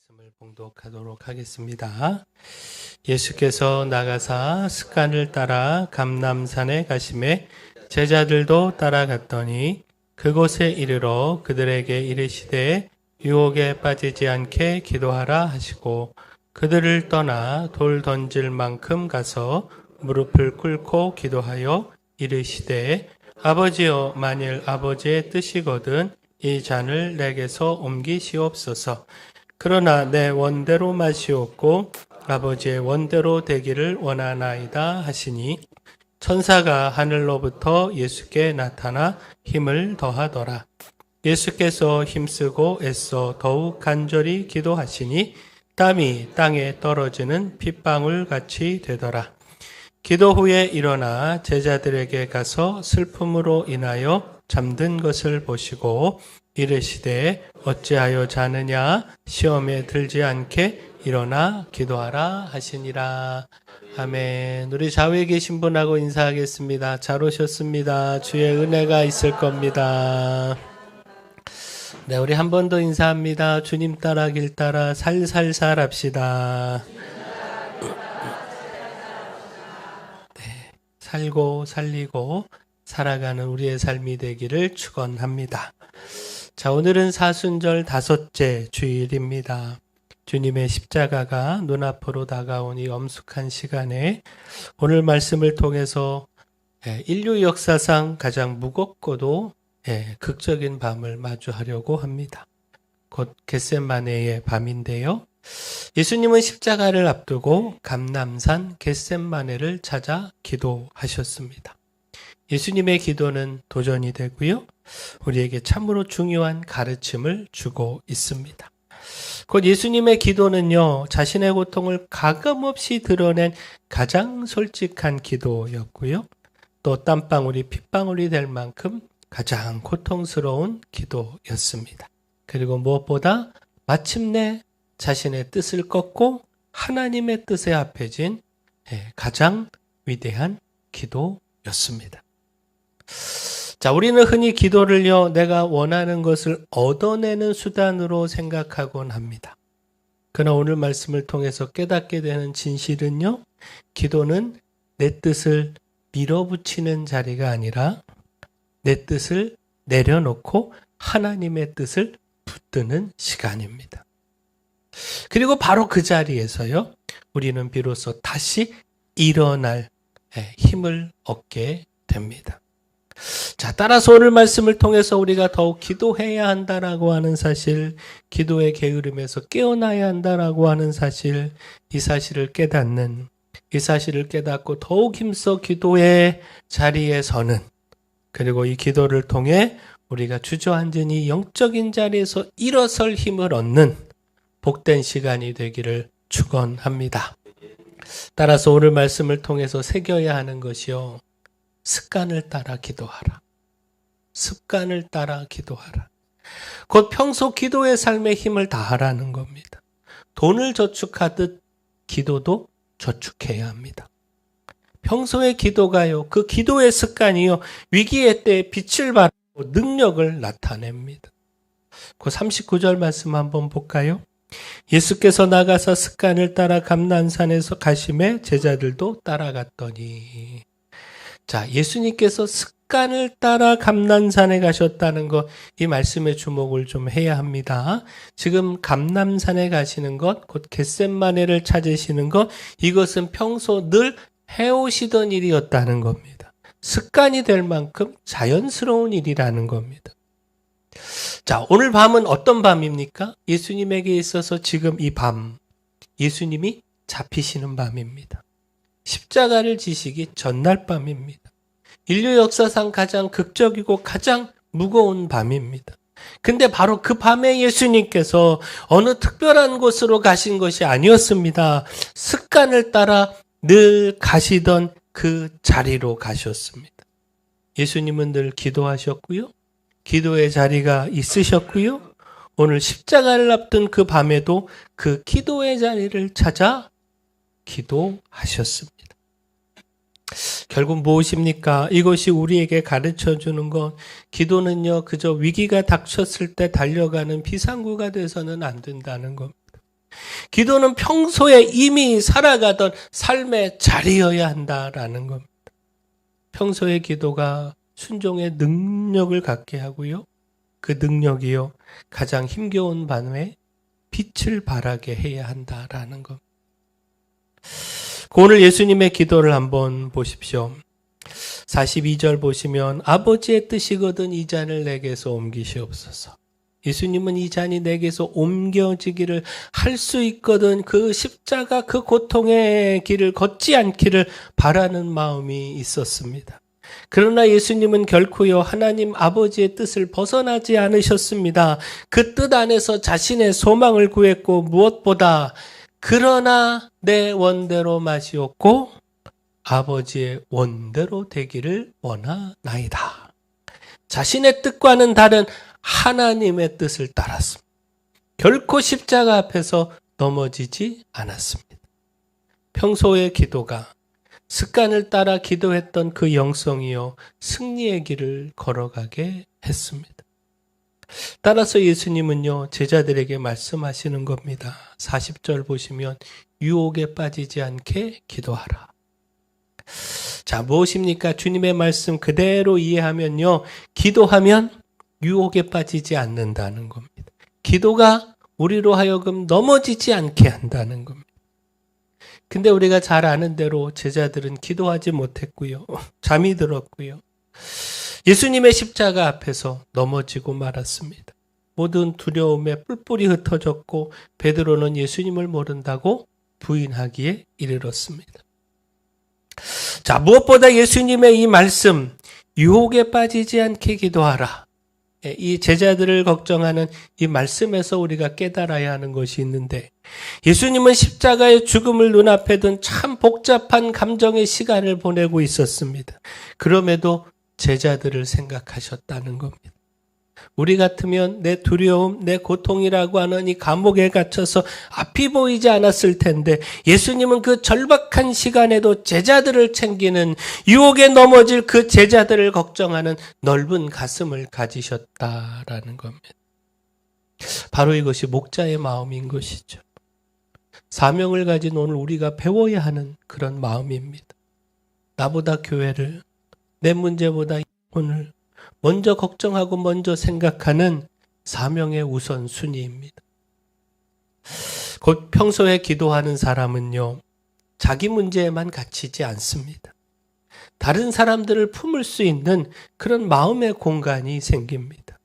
말씀을 봉독하도록 하겠습니다. 예수께서 나가사 습관을 따라 감람산에 가시매 제자들도 따라갔더니 그곳에 이르러 그들에게 이르시되 유혹에 빠지지 않게 기도하라 하시고 그들을 떠나 돌 던질 만큼 가서 무릎을 꿇고 기도하여 이르시되 아버지여, 만일 아버지의 뜻이거든 이 잔을 내게서 옮기시옵소서. 그러나 내 원대로 마시옵고 아버지의 원대로 되기를 원하나이다 하시니 천사가 하늘로부터 예수께 나타나 힘을 더하더라. 예수께서 힘쓰고 애써 더욱 간절히 기도하시니 땀이 땅에 떨어지는 핏방울 같이 되더라. 기도 후에 일어나 제자들에게 가서 슬픔으로 인하여 잠든 것을 보시고 이르시되 어찌하여 자느냐 시험에 들지 않게 일어나 기도하라 하시니라. 아멘. 우리 좌우에 계신 분하고 인사하겠습니다. 잘 오셨습니다. 주의 은혜가 있을 겁니다. 네, 우리 한 번 더 인사합니다. 주님 따라 길 따라 살살살 합시다. 네, 살고 살리고 살아가는 우리의 삶이 되기를 축원합니다. 자, 오늘은 사순절 5째 주일입니다. 주님의 십자가가 눈앞으로 다가온 이 엄숙한 시간에 오늘 말씀을 통해서 인류 역사상 가장 무겁고도 극적인 밤을 마주하려고 합니다. 곧 겟세마네의 밤인데요. 예수님은 십자가를 앞두고 감람산 겟세마네를 찾아 기도하셨습니다. 예수님의 기도는 도전이 되고요. 우리에게 참으로 중요한 가르침을 주고 있습니다. 곧 예수님의 기도는요, 자신의 고통을 가감없이 드러낸 가장 솔직한 기도였고요. 또 땀방울이 핏방울이 될 만큼 가장 고통스러운 기도였습니다. 그리고 무엇보다 마침내 자신의 뜻을 꺾고 하나님의 뜻에 합해진 가장 위대한 기도였습니다. 자, 우리는 흔히 기도를요, 내가 원하는 것을 얻어내는 수단으로 생각하곤 합니다. 그러나 오늘 말씀을 통해서 깨닫게 되는 진실은요, 기도는 내 뜻을 밀어붙이는 자리가 아니라 내 뜻을 내려놓고 하나님의 뜻을 붙드는 시간입니다. 그리고 바로 그 자리에서요, 우리는 비로소 다시 일어날 힘을 얻게 됩니다. 자, 따라서 오늘 말씀을 통해서 우리가 더욱 기도해야 한다라고 하는 사실, 기도의 게으름에서 깨어나야 한다라고 하는 사실, 이 사실을 깨닫는, 이 사실을 깨닫고 더욱 힘써 기도의 자리에 서는, 그리고 이 기도를 통해 우리가 주저앉은 이 영적인 자리에서 일어설 힘을 얻는 복된 시간이 되기를 축원합니다. 따라서 오늘 말씀을 통해서 새겨야 하는 것이요, 습관을 따라 기도하라. 습관을 따라 기도하라. 곧 평소 기도의 삶에 힘을 다하라는 겁니다. 돈을 저축하듯 기도도 저축해야 합니다. 평소의 기도가요, 그 기도의 습관이요, 위기의 때에 빛을 발하고 능력을 나타냅니다. 그 39절 말씀 한번 볼까요? 예수께서 나가서 습관을 따라 감람산에서 가시매 제자들도 따라갔더니. 자, 예수님께서 습관을 따라 감람산에 가셨다는 것, 이 말씀에 주목을 좀 해야 합니다. 지금 감람산에 가시는 것, 곧 겟세마네를 찾으시는 것, 이것은 평소 늘 해오시던 일이었다는 겁니다. 습관이 될 만큼 자연스러운 일이라는 겁니다. 자, 오늘 밤은 어떤 밤입니까? 예수님에게 있어서 지금 이 밤, 예수님이 잡히시는 밤입니다. 십자가를 지시기 전날 밤입니다. 인류 역사상 가장 극적이고 가장 무거운 밤입니다. 근데 바로 그 밤에 예수님께서 어느 특별한 곳으로 가신 것이 아니었습니다. 습관을 따라 늘 가시던 그 자리로 가셨습니다. 예수님은 늘 기도하셨고요. 기도의 자리가 있으셨고요. 오늘 십자가를 앞둔 그 밤에도 그 기도의 자리를 찾아 기도하셨습니다. 결국 무엇입니까? 이것이 우리에게 가르쳐주는 것, 기도는요, 그저 위기가 닥쳤을 때 달려가는 비상구가 돼서는 안 된다는 겁니다. 기도는 평소에 이미 살아가던 삶의 자리여야 한다라는 겁니다. 평소의 기도가 순종의 능력을 갖게 하고요. 그 능력이요, 가장 힘겨운 밤에 빛을 발하게 해야 한다라는 것. 오늘 예수님의 기도를 한번 보십시오. 42절 보시면 아버지의 뜻이거든 이 잔을 내게서 옮기시옵소서. 예수님은 이 잔이 내게서 옮겨지기를 할 수 있거든 그 십자가 그 고통의 길을 걷지 않기를 바라는 마음이 있었습니다. 그러나 예수님은 결코요 하나님 아버지의 뜻을 벗어나지 않으셨습니다. 그 뜻 안에서 자신의 소망을 구했고 무엇보다 그러나 내 원대로 마시옵고 아버지의 원대로 되기를 원하나이다. 자신의 뜻과는 다른 하나님의 뜻을 따랐습니다. 결코 십자가 앞에서 넘어지지 않았습니다. 평소의 기도가 습관을 따라 기도했던 그 영성이요 승리의 길을 걸어가게 했습니다. 따라서 예수님은요 제자들에게 말씀하시는 겁니다. 40절 보시면 유혹에 빠지지 않게 기도하라. 자, 무엇입니까? 주님의 말씀 그대로 이해하면요 기도하면 유혹에 빠지지 않는다는 겁니다. 기도가 우리로 하여금 넘어지지 않게 한다는 겁니다. 근데 우리가 잘 아는 대로 제자들은 기도하지 못했고요. 잠이 들었고요. 예수님의 십자가 앞에서 넘어지고 말았습니다. 모든 두려움에 뿔뿔이 흩어졌고 베드로는 예수님을 모른다고 부인하기에 이르렀습니다. 자, 무엇보다 예수님의 이 말씀, 유혹에 빠지지 않게 기도하라. 이 제자들을 걱정하는 이 말씀에서 우리가 깨달아야 하는 것이 있는데 예수님은 십자가의 죽음을 눈앞에 둔 참 복잡한 감정의 시간을 보내고 있었습니다. 그럼에도 제자들을 생각하셨다는 겁니다. 우리 같으면 내 두려움, 내 고통이라고 하는 이 감옥에 갇혀서 앞이 보이지 않았을 텐데 예수님은 그 절박한 시간에도 제자들을 챙기는 유혹에 넘어질 그 제자들을 걱정하는 넓은 가슴을 가지셨다라는 겁니다. 바로 이것이 목자의 마음인 것이죠. 사명을 가진 오늘 우리가 배워야 하는 그런 마음입니다. 나보다 교회를, 내 문제보다 오늘 먼저 걱정하고 먼저 생각하는 사명의 우선순위입니다. 곧 평소에 기도하는 사람은요, 자기 문제에만 갇히지 않습니다. 다른 사람들을 품을 수 있는 그런 마음의 공간이 생깁니다.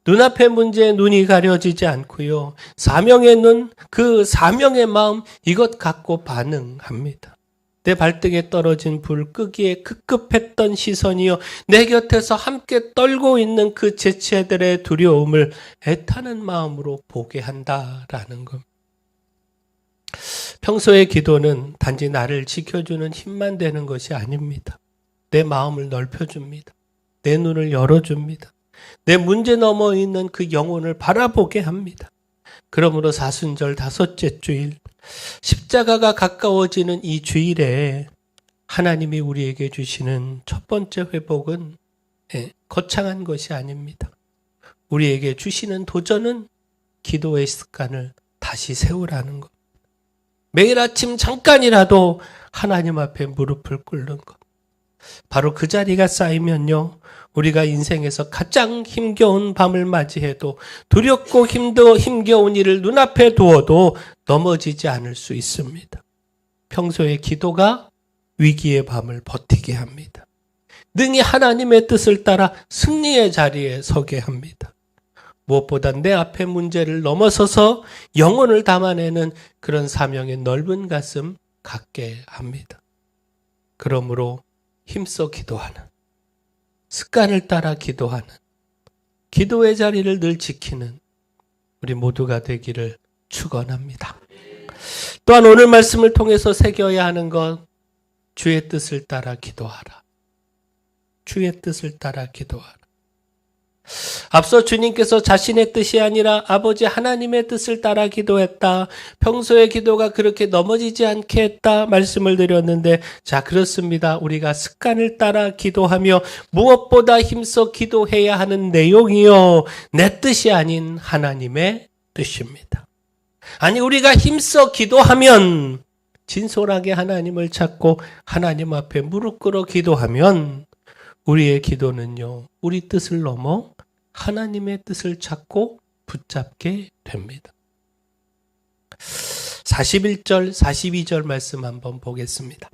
눈앞의 문제에 눈이 가려지지 않고요, 사명의 눈, 그 사명의 마음, 이것 갖고 반응합니다. 내 발등에 떨어진 불 끄기에 급급했던 시선이요 내 곁에서 함께 떨고 있는 그 제체들의 두려움을 애타는 마음으로 보게 한다라는 겁니다. 평소의 기도는 단지 나를 지켜주는 힘만 되는 것이 아닙니다. 내 마음을 넓혀줍니다. 내 눈을 열어줍니다. 내 문제 넘어 있는 그 영혼을 바라보게 합니다. 그러므로 사순절 다섯째 주일 십자가가 가까워지는 이 주일에 하나님이 우리에게 주시는 첫 번째 회복은 거창한 것이 아닙니다. 우리에게 주시는 도전은 기도의 습관을 다시 세우라는 것. 매일 아침 잠깐이라도 하나님 앞에 무릎을 꿇는 것. 바로 그 자리가 쌓이면요, 우리가 인생에서 가장 힘겨운 밤을 맞이해도 두렵고 힘겨운 일을 눈앞에 두어도 넘어지지 않을 수 있습니다. 평소에 기도가 위기의 밤을 버티게 합니다. 능히 하나님의 뜻을 따라 승리의 자리에 서게 합니다. 무엇보다 내 앞의 문제를 넘어서서 영혼을 담아내는 그런 사명의 넓은 가슴 갖게 합니다. 그러므로 힘써 기도하는, 습관을 따라 기도하는, 기도의 자리를 늘 지키는 우리 모두가 되기를 축원합니다. 또한 오늘 말씀을 통해서 새겨야 하는 것, 주의 뜻을 따라 기도하라. 주의 뜻을 따라 기도하라. 앞서 주님께서 자신의 뜻이 아니라 아버지 하나님의 뜻을 따라 기도했다. 평소의 기도가 그렇게 넘어지지 않게 했다 말씀을 드렸는데, 자, 그렇습니다. 우리가 습관을 따라 기도하며 무엇보다 힘써 기도해야 하는 내용이요, 내 뜻이 아닌 하나님의 뜻입니다. 아니, 우리가 힘써 기도하면, 진솔하게 하나님을 찾고 하나님 앞에 무릎 꿇어 기도하면 우리의 기도는요, 우리 뜻을 넘어 하나님의 뜻을 찾고 붙잡게 됩니다. 41절, 42절 말씀 한번 보겠습니다.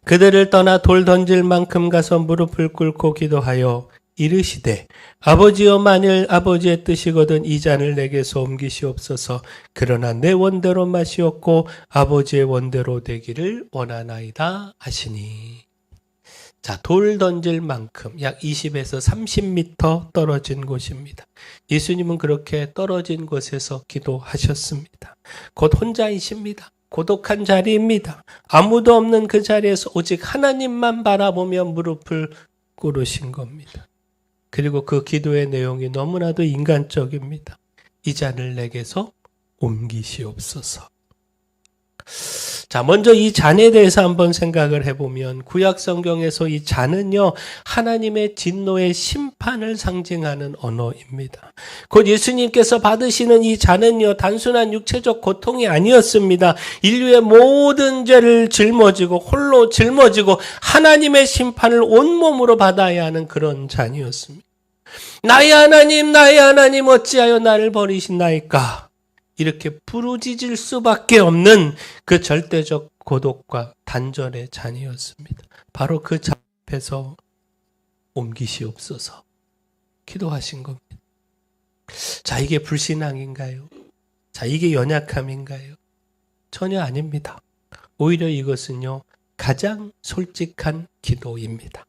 그들을 떠나 돌 던질 만큼 가서 무릎을 꿇고 기도하여 이르시되 아버지여 만일 아버지의 뜻이거든 이 잔을 내게서 옮기시옵소서. 그러나 내 원대로 마시옵고 아버지의 원대로 되기를 원하나이다 하시니. 자, 돌 던질 만큼 약 20에서 30m 떨어진 곳입니다. 예수님은 그렇게 떨어진 곳에서 기도하셨습니다. 곧 혼자이십니다. 고독한 자리입니다. 아무도 없는 그 자리에서 오직 하나님만 바라보며 무릎을 꿇으신 겁니다. 그리고 그 기도의 내용이 너무나도 인간적입니다. 이 잔을 내게서 옮기시옵소서. 자, 먼저 이 잔에 대해서 한번 생각을 해보면 구약 성경에서 이 잔은요, 하나님의 진노의 심판을 상징하는 언어입니다. 곧 예수님께서 받으시는 이 잔은요, 단순한 육체적 고통이 아니었습니다. 인류의 모든 죄를 짊어지고 홀로 짊어지고 하나님의 심판을 온몸으로 받아야 하는 그런 잔이었습니다. 나의 하나님 어찌하여 나를 버리시나이까? 이렇게 부르짖을 수밖에 없는 그 절대적 고독과 단절의 잔이었습니다. 바로 그 잔 앞에서 옮기시옵소서 기도하신 겁니다. 자, 이게 불신앙인가요? 자, 이게 연약함인가요? 전혀 아닙니다. 오히려 이것은요, 가장 솔직한 기도입니다.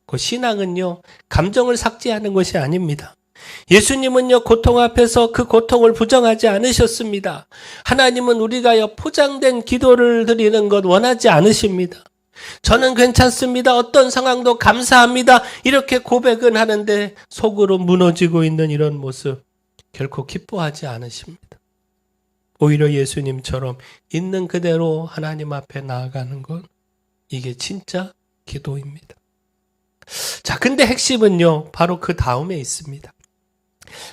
그 신앙은요, 감정을 삭제하는 것이 아닙니다. 예수님은요, 고통 앞에서 그 고통을 부정하지 않으셨습니다. 하나님은 우리가 포장된 기도를 드리는 것 원하지 않으십니다. 저는 괜찮습니다. 어떤 상황도 감사합니다. 이렇게 고백은 하는데 속으로 무너지고 있는 이런 모습 결코 기뻐하지 않으십니다. 오히려 예수님처럼 있는 그대로 하나님 앞에 나아가는 것, 이게 진짜 기도입니다. 자, 근데 핵심은요, 바로 그 다음에 있습니다.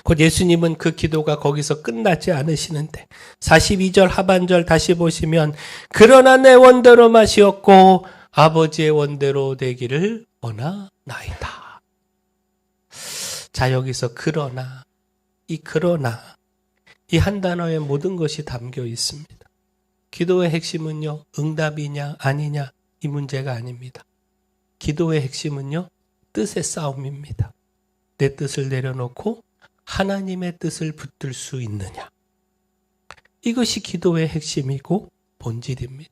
곧 예수님은 그 기도가 거기서 끝나지 않으시는데 42절 하반절 다시 보시면 그러나 내 원대로 마시옵고 아버지의 원대로 되기를 원하나이다. 자, 여기서 그러나, 이 한 단어에 모든 것이 담겨 있습니다. 기도의 핵심은요, 응답이냐 아니냐 이 문제가 아닙니다. 기도의 핵심은요, 뜻의 싸움입니다. 내 뜻을 내려놓고 하나님의 뜻을 붙들 수 있느냐. 이것이 기도의 핵심이고 본질입니다.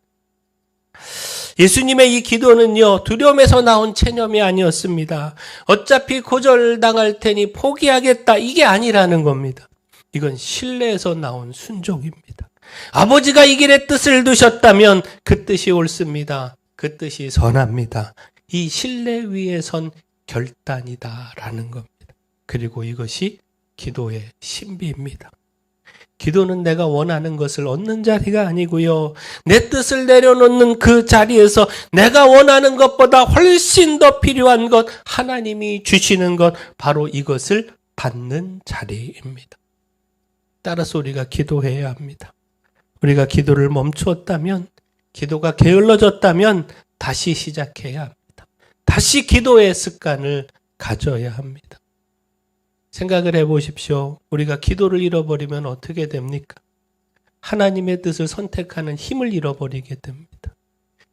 예수님의 이 기도는요, 두려움에서 나온 체념이 아니었습니다. 어차피 고절당할 테니 포기하겠다, 이게 아니라는 겁니다. 이건 신뢰에서 나온 순종입니다. 아버지가 이 길에 뜻을 두셨다면 그 뜻이 옳습니다. 그 뜻이 선합니다. 이 신뢰 위에 선 결단이다라는 겁니다. 그리고 이것이 기도의 신비입니다. 기도는 내가 원하는 것을 얻는 자리가 아니고요, 내 뜻을 내려놓는 그 자리에서 내가 원하는 것보다 훨씬 더 필요한 것, 하나님이 주시는 것, 바로 이것을 받는 자리입니다. 따라서 우리가 기도해야 합니다. 우리가 기도를 멈추었다면, 기도가 게을러졌다면 다시 시작해야 합니다. 다시 기도의 습관을 가져야 합니다. 생각을 해보십시오. 우리가 기도를 잃어버리면 어떻게 됩니까? 하나님의 뜻을 선택하는 힘을 잃어버리게 됩니다.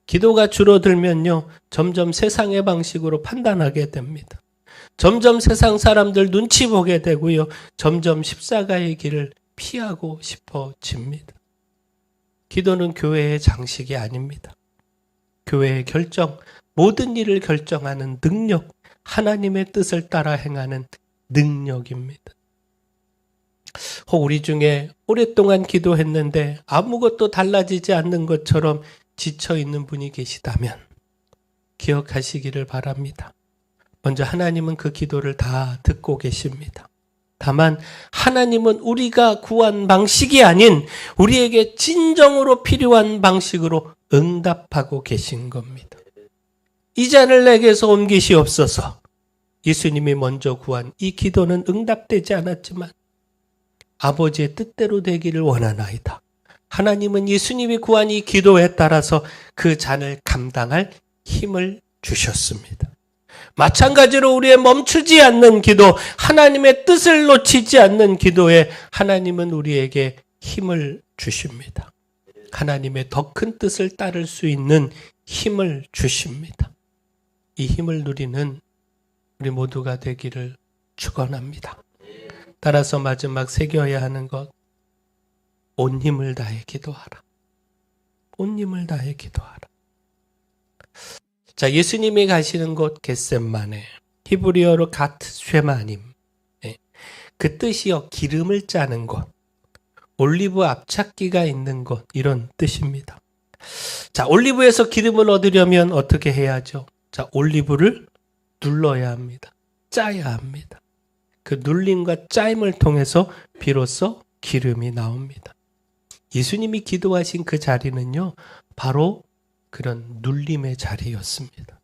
기도가 줄어들면요, 점점 세상의 방식으로 판단하게 됩니다. 점점 세상 사람들 눈치 보게 되고요, 점점 십자가의 길을 피하고 싶어집니다. 기도는 교회의 장식이 아닙니다. 교회의 결정, 모든 일을 결정하는 능력, 하나님의 뜻을 따라 행하는 능력입니다. 혹 우리 중에 오랫동안 기도했는데 아무것도 달라지지 않는 것처럼 지쳐있는 분이 계시다면 기억하시기를 바랍니다. 먼저 하나님은 그 기도를 다 듣고 계십니다. 다만 하나님은 우리가 구한 방식이 아닌 우리에게 진정으로 필요한 방식으로 응답하고 계신 겁니다. 이 잔을 내게서 옮기시옵소서. 예수님이 먼저 구한 이 기도는 응답되지 않았지만 아버지의 뜻대로 되기를 원하나이다. 하나님은 예수님이 구한 이 기도에 따라서 그 잔을 감당할 힘을 주셨습니다. 마찬가지로 우리의 멈추지 않는 기도, 하나님의 뜻을 놓치지 않는 기도에 하나님은 우리에게 힘을 주십니다. 하나님의 더 큰 뜻을 따를 수 있는 힘을 주십니다. 이 힘을 누리는 우리 모두가 되기를 축원합니다. 따라서 마지막 새겨야 하는 것, 온 힘을 다해 기도하라. 온 힘을 다해 기도하라. 자, 예수님이 가시는 곳 겟셋마네, 히브리어로 갓쉐마님, 그 뜻이요 기름을 짜는 곳, 올리브 앞찾기가 있는 곳, 이런 뜻입니다. 자, 올리브에서 기름을 얻으려면 어떻게 해야죠? 자, 올리브를 눌러야 합니다. 짜야 합니다. 그 눌림과 짜임을 통해서 비로소 기름이 나옵니다. 예수님이 기도하신 그 자리는요, 바로 그런 눌림의 자리였습니다.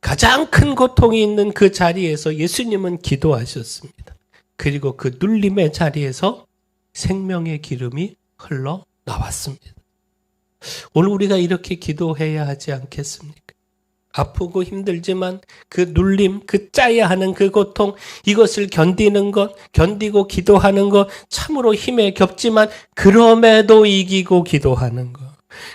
가장 큰 고통이 있는 그 자리에서 예수님은 기도하셨습니다. 그리고 그 눌림의 자리에서 생명의 기름이 흘러 나왔습니다. 오늘 우리가 이렇게 기도해야 하지 않겠습니까? 아프고 힘들지만 그 눌림, 그 짜야 하는 그 고통, 이것을 견디는 것, 견디고 기도하는 것, 참으로 힘에 겹지만 그럼에도 이기고 기도하는 것,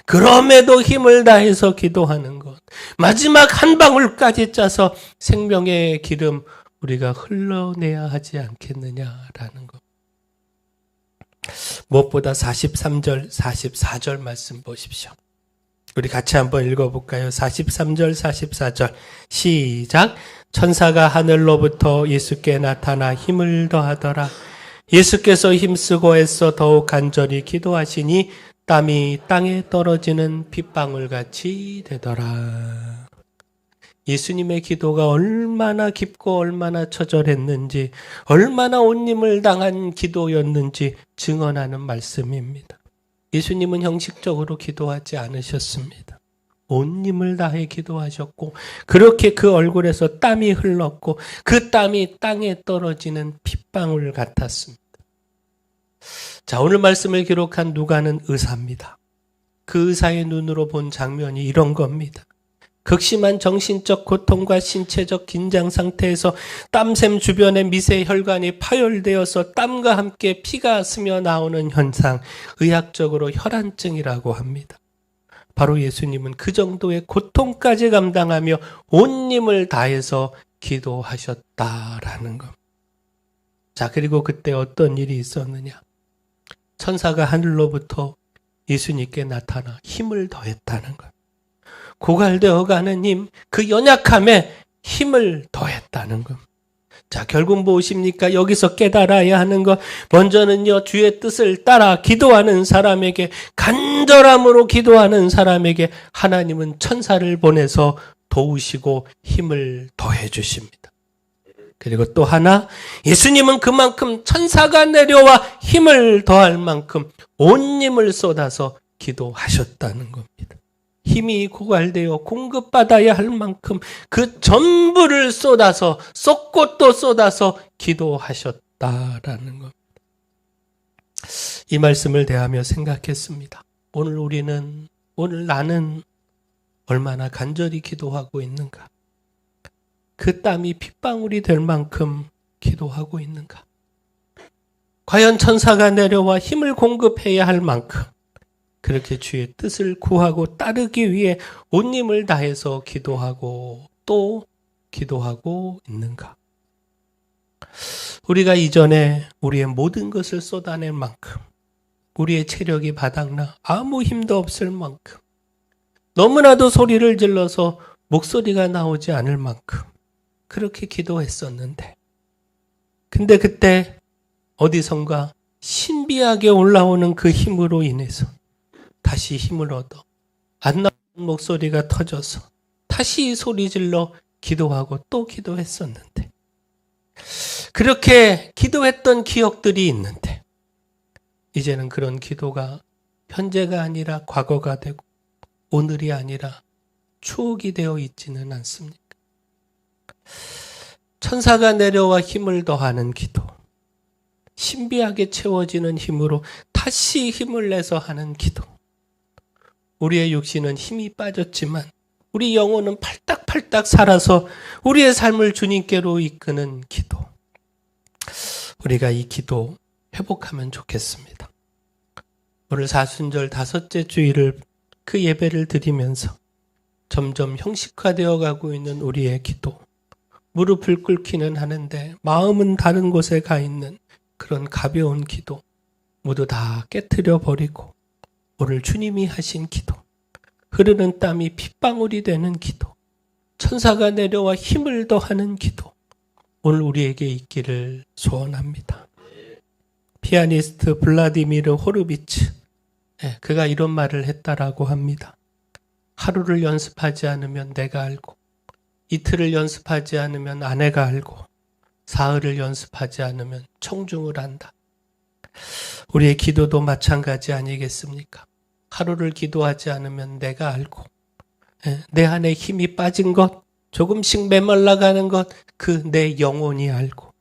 그럼에도 힘을 다해서 기도하는 것, 마지막 한 방울까지 짜서 생명의 기름 우리가 흘러내야 하지 않겠느냐라는 것. 무엇보다 43절, 44절 말씀 보십시오. 우리 같이 한번 읽어볼까요? 43절, 44절 시작. 천사가 하늘로부터 예수께 나타나 힘을 더하더라. 예수께서 힘쓰고 애써 더욱 간절히 기도하시니 땀이 땅에 떨어지는 빗방울같이 되더라. 예수님의 기도가 얼마나 깊고 얼마나 처절했는지, 얼마나 온 힘을 당한 기도였는지 증언하는 말씀입니다. 예수님은 형식적으로 기도하지 않으셨습니다. 온 힘을 다해 기도하셨고, 그렇게 그 얼굴에서 땀이 흘렀고, 그 땀이 땅에 떨어지는 핏방울 같았습니다. 자, 오늘 말씀을 기록한 누가는 의사입니다. 그 의사의 눈으로 본 장면이 이런 겁니다. 극심한 정신적 고통과 신체적 긴장 상태에서 땀샘 주변의 미세 혈관이 파열되어서 땀과 함께 피가 스며 나오는 현상, 의학적으로 혈안증이라고 합니다. 바로 예수님은 그 정도의 고통까지 감당하며 온 힘을 다해서 기도하셨다라는 것. 자, 그리고 그때 어떤 일이 있었느냐? 천사가 하늘로부터 예수님께 나타나 힘을 더했다는 것. 고갈되어 가는 힘, 그 연약함에 힘을 더했다는 것. 자, 결국 무엇입니까? 여기서 깨달아야 하는 것. 먼저는요, 주의 뜻을 따라 기도하는 사람에게, 간절함으로 기도하는 사람에게 하나님은 천사를 보내서 도우시고 힘을 더해 주십니다. 그리고 또 하나, 예수님은 그만큼 천사가 내려와 힘을 더할 만큼 온 힘을 쏟아서 기도하셨다는 겁니다. 힘이 고갈되어 공급받아야 할 만큼 그 전부를 쏟아서, 쏟고 또 쏟아서 기도하셨다라는 겁니다. 이 말씀을 대하며 생각했습니다. 오늘 나는 얼마나 간절히 기도하고 있는가? 그 땀이 핏방울이 될 만큼 기도하고 있는가? 과연 천사가 내려와 힘을 공급해야 할 만큼 그렇게 주의 뜻을 구하고 따르기 위해 온 힘을 다해서 기도하고 또 기도하고 있는가? 우리가 이전에 우리의 모든 것을 쏟아낼 만큼, 우리의 체력이 바닥나 아무 힘도 없을 만큼, 너무나도 소리를 질러서 목소리가 나오지 않을 만큼 그렇게 기도했었는데, 근데 그때 어디선가 신비하게 올라오는 그 힘으로 인해서 다시 힘을 얻어 안 나오는 목소리가 터져서 다시 소리 질러 기도하고 또 기도했었는데, 그렇게 기도했던 기억들이 있는데 이제는 그런 기도가 현재가 아니라 과거가 되고 오늘이 아니라 추억이 되어 있지는 않습니까? 천사가 내려와 힘을 더하는 기도, 신비하게 채워지는 힘으로 다시 힘을 내서 하는 기도. 우리의 육신은 힘이 빠졌지만 우리 영혼은 팔딱팔딱 살아서 우리의 삶을 주님께로 이끄는 기도. 우리가 이 기도 회복하면 좋겠습니다. 오늘 사순절 5째 주일을 그 예배를 드리면서 점점 형식화되어 가고 있는 우리의 기도. 무릎을 꿇기는 하는데 마음은 다른 곳에 가 있는 그런 가벼운 기도. 모두 다 깨트려 버리고 오늘 주님이 하신 기도. 흐르는 땀이 핏방울이 되는 기도. 천사가 내려와 힘을 더하는 기도. 오늘 우리에게 있기를 소원합니다. 피아니스트 블라디미르 호르비츠, 그가 이런 말을 했다라고 합니다. 하루를 연습하지 않으면 내가 알고, 이틀을 연습하지 않으면 아내가 알고, 사흘을 연습하지 않으면 청중을 안다. 우리의 기도도 마찬가지 아니겠습니까? 하루를 기도하지 않으면 내가 알고, 내 안에 힘이 빠진 것, 조금씩 메말라가는 것, 그 내 영혼이 알고,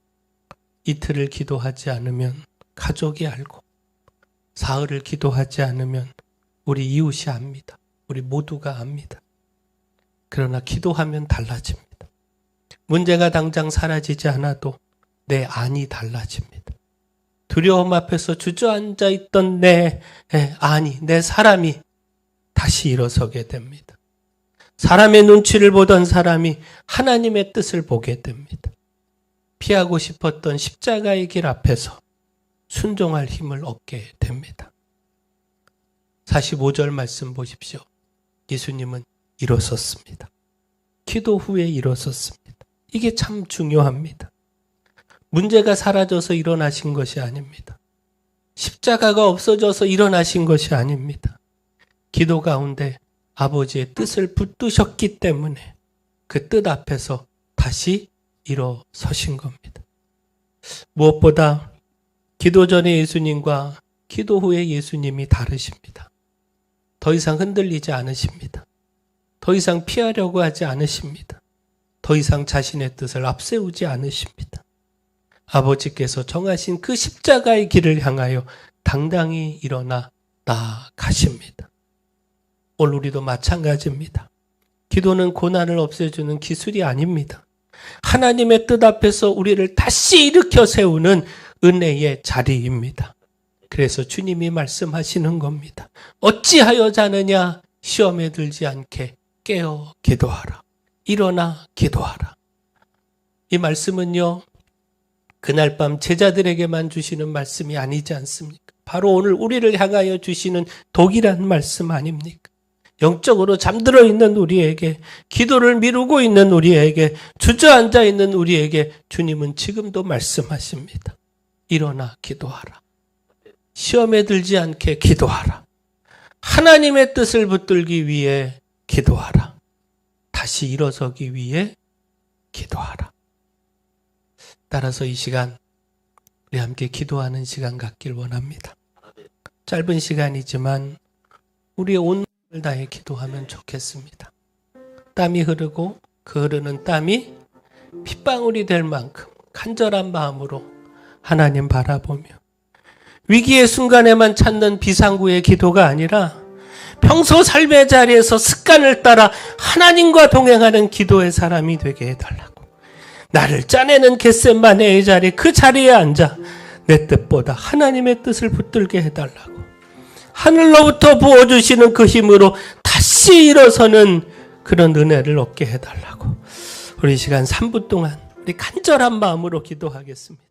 이틀을 기도하지 않으면 가족이 알고, 사흘을 기도하지 않으면 우리 이웃이 압니다. 우리 모두가 압니다. 그러나 기도하면 달라집니다. 문제가 당장 사라지지 않아도 내 안이 달라집니다. 두려움 앞에서 주저앉아 있던 내 안이, 내 사람이 다시 일어서게 됩니다. 사람의 눈치를 보던 사람이 하나님의 뜻을 보게 됩니다. 피하고 싶었던 십자가의 길 앞에서 순종할 힘을 얻게 됩니다. 45절 말씀 보십시오. 예수님은 일어섰습니다. 기도 후에 일어섰습니다. 이게 참 중요합니다. 문제가 사라져서 일어나신 것이 아닙니다. 십자가가 없어져서 일어나신 것이 아닙니다. 기도 가운데 아버지의 뜻을 붙드셨기 때문에 그 뜻 앞에서 다시 일어서신 겁니다. 무엇보다 기도 전에 예수님과 기도 후에 예수님이 다르십니다. 더 이상 흔들리지 않으십니다. 더 이상 피하려고 하지 않으십니다. 더 이상 자신의 뜻을 앞세우지 않으십니다. 아버지께서 정하신 그 십자가의 길을 향하여 당당히 일어나 나아가십니다. 오늘 우리도 마찬가지입니다. 기도는 고난을 없애주는 기술이 아닙니다. 하나님의 뜻 앞에서 우리를 다시 일으켜 세우는 은혜의 자리입니다. 그래서 주님이 말씀하시는 겁니다. 어찌하여 자느냐? 시험에 들지 않게 깨어 기도하라. 일어나 기도하라. 이 말씀은요, 그날 밤 제자들에게만 주시는 말씀이 아니지 않습니까? 바로 오늘 우리를 향하여 주시는 독이란 말씀 아닙니까? 영적으로 잠들어 있는 우리에게, 기도를 미루고 있는 우리에게, 주저앉아 있는 우리에게 주님은 지금도 말씀하십니다. 일어나 기도하라. 시험에 들지 않게 기도하라. 하나님의 뜻을 붙들기 위해 기도하라. 다시 일어서기 위해 기도하라. 따라서 이 시간 우리 함께 기도하는 시간 갖길 원합니다. 짧은 시간이지만 우리의 온 힘을 다해 기도하면 좋겠습니다. 땀이 흐르고 그 흐르는 땀이 핏방울이 될 만큼 간절한 마음으로 하나님 바라보며 위기의 순간에만 찾는 비상구의 기도가 아니라 평소 삶의 자리에서 습관을 따라 하나님과 동행하는 기도의 사람이 되게 해달라고. 나를 짜내는 겟세마네의 자리, 그 자리에 앉아 내 뜻보다 하나님의 뜻을 붙들게 해달라고. 하늘로부터 부어주시는 그 힘으로 다시 일어서는 그런 은혜를 얻게 해달라고. 우리 시간 3분 동안 우리 간절한 마음으로 기도하겠습니다.